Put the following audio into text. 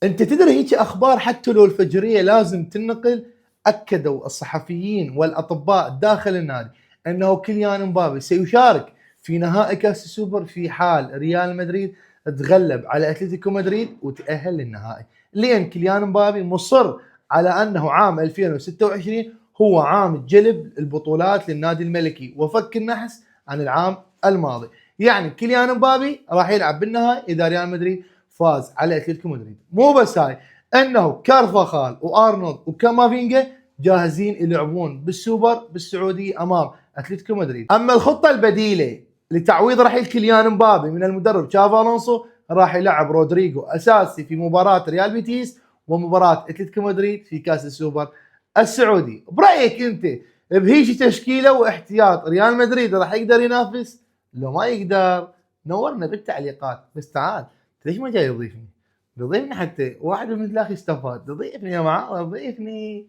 انت تدري هيك اخبار حتى لو الفجريه لازم تنقل. اكدوا الصحفيين والاطباء داخل النادي انه كيليان مبابي سيشارك في نهائي كاس السوبر في حال ريال مدريد تغلب على اتلتيكو مدريد وتأهل للنهائي، لان كيليان مبابي مصر على انه عام 2026 هو عام جلب البطولات للنادي الملكي وفك النحس عن العام الماضي. يعني كيليان مبابي راح يلعب بالنهائي اذا ريال مدريد فاز على اتلتيكو مدريد. مو بس هاي، انه كارفاخال وارنولد وكامافينجا جاهزين يلعبون بالسوبر بالسعوديه امام اتلتيكو مدريد. اما الخطه البديله لتعويض رحيل كيليان مبابي من المدرب تشافي الونسو، راح يلعب رودريجو اساسي في مباراه ريال بيتيس ومباراه اتلتيكو مدريد في كاس السوبر السعودي. برايك انت بهيجي تشكيله واحتياط ريال مدريد راح يقدر ينافس؟ لو ما يقدر نورنا بالتعليقات. بس تعال، ليش ما جاي يضيفني؟ يضيفني حتى واحد من الاخ يستفاد. ضيفني يا معاذ، ضيفني.